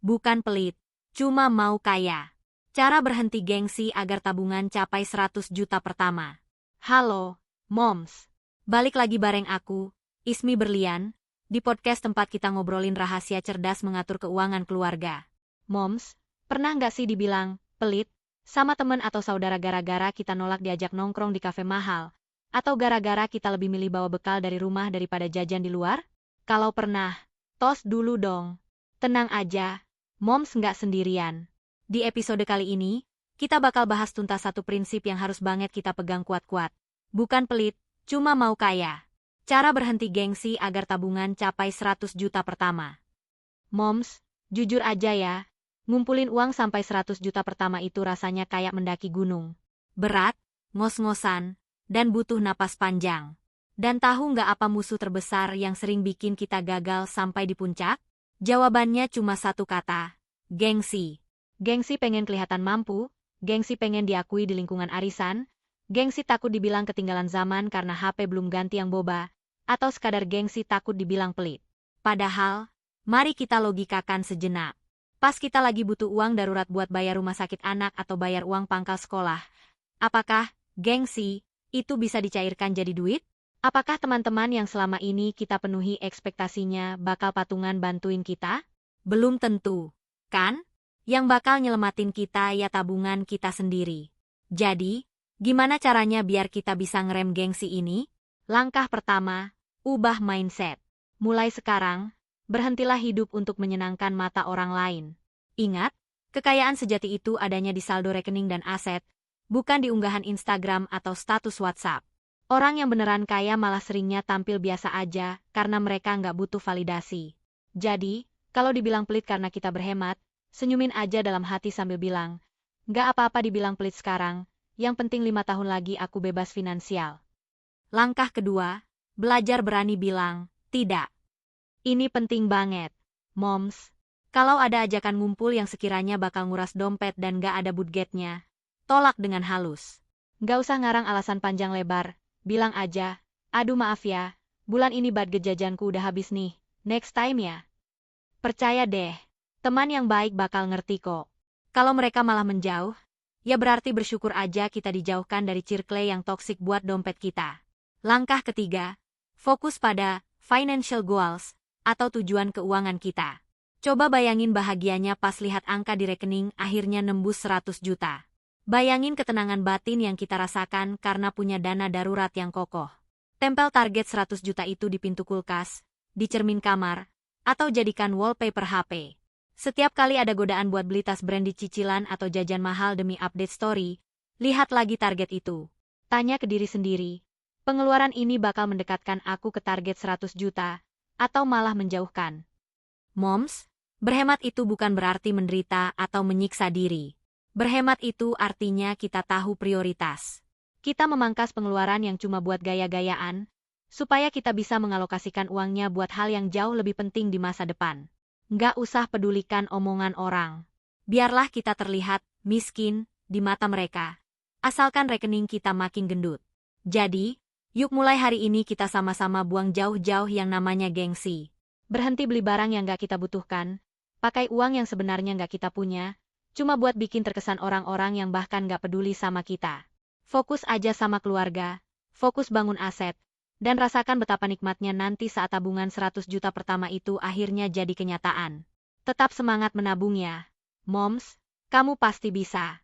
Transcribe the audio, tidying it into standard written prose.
bukan pelit, cuma mau kaya. Cara berhenti gengsi agar tabungan capai 100 juta pertama. Halo, Moms. Balik lagi bareng aku, Ismi Berlian, di podcast tempat kita ngobrolin rahasia cerdas mengatur keuangan keluarga. Moms, pernah nggak sih dibilang pelit sama temen atau saudara gara-gara kita nolak diajak nongkrong di kafe mahal? Atau gara-gara kita lebih milih bawa bekal dari rumah daripada jajan di luar? Kalau pernah, tos dulu dong. Tenang aja, Moms nggak sendirian. Di episode kali ini, kita bakal bahas tuntas satu prinsip yang harus banget kita pegang kuat-kuat. Bukan pelit, cuma mau kaya. Cara berhenti gengsi agar tabungan capai 100 juta pertama. Moms, jujur aja ya, ngumpulin uang sampai 100 juta pertama itu rasanya kayak mendaki gunung. Berat, ngos-ngosan, dan butuh napas panjang. Dan tahu nggak apa musuh terbesar yang sering bikin kita gagal sampai di puncak? Jawabannya cuma satu kata, gengsi. Gengsi pengen kelihatan mampu, gengsi pengen diakui di lingkungan arisan, gengsi takut dibilang ketinggalan zaman karena HP belum ganti yang boba, atau sekadar gengsi takut dibilang pelit. Padahal, mari kita logikakan sejenak. Pas kita lagi butuh uang darurat buat bayar rumah sakit anak atau bayar uang pangkal sekolah, apakah gengsi itu bisa dicairkan jadi duit? Apakah teman-teman yang selama ini kita penuhi ekspektasinya bakal patungan bantuin kita? Belum tentu, kan? Yang bakal nyelematin kita ya tabungan kita sendiri. Jadi, gimana caranya biar kita bisa ngerem gengsi ini? Langkah pertama, ubah mindset. Mulai sekarang, berhentilah hidup untuk menyenangkan mata orang lain. Ingat, kekayaan sejati itu adanya di saldo rekening dan aset, bukan di unggahan Instagram atau status WhatsApp. Orang yang beneran kaya malah seringnya tampil biasa aja karena mereka nggak butuh validasi. Jadi, kalau dibilang pelit karena kita berhemat, senyumin aja dalam hati sambil bilang, nggak apa-apa dibilang pelit sekarang, yang penting 5 tahun lagi aku bebas finansial. Langkah kedua, belajar berani bilang, tidak. Ini penting banget, Moms. Kalau ada ajakan ngumpul yang sekiranya bakal nguras dompet dan nggak ada budgetnya, tolak dengan halus. Nggak usah ngarang alasan panjang lebar, bilang aja, aduh maaf ya, bulan ini budget jajanku udah habis nih, next time ya. Percaya deh, teman yang baik bakal ngerti kok. Kalau mereka malah menjauh, ya berarti bersyukur aja kita dijauhkan dari circle yang toksik buat dompet kita. Langkah ketiga, fokus pada financial goals atau tujuan keuangan kita. Coba bayangin bahagianya pas lihat angka di rekening akhirnya nembus 100 juta. Bayangin ketenangan batin yang kita rasakan karena punya dana darurat yang kokoh. Tempel target 100 juta itu di pintu kulkas, di cermin kamar, atau jadikan wallpaper HP. Setiap kali ada godaan buat beli tas branded cicilan atau jajan mahal demi update story, lihat lagi target itu. Tanya ke diri sendiri, pengeluaran ini bakal mendekatkan aku ke target 100 juta, atau malah menjauhkan. Moms, berhemat itu bukan berarti menderita atau menyiksa diri. Berhemat itu artinya kita tahu prioritas. Kita memangkas pengeluaran yang cuma buat gaya-gayaan, supaya kita bisa mengalokasikan uangnya buat hal yang jauh lebih penting di masa depan. Nggak usah pedulikan omongan orang. Biarlah kita terlihat miskin di mata mereka, asalkan rekening kita makin gendut. Jadi, yuk mulai hari ini kita sama-sama buang jauh-jauh yang namanya gengsi. Berhenti beli barang yang nggak kita butuhkan, pakai uang yang sebenarnya nggak kita punya, cuma buat bikin terkesan orang-orang yang bahkan gak peduli sama kita. Fokus aja sama keluarga, fokus bangun aset, dan rasakan betapa nikmatnya nanti saat tabungan 100 juta pertama itu akhirnya jadi kenyataan. Tetap semangat menabung ya. Moms, kamu pasti bisa.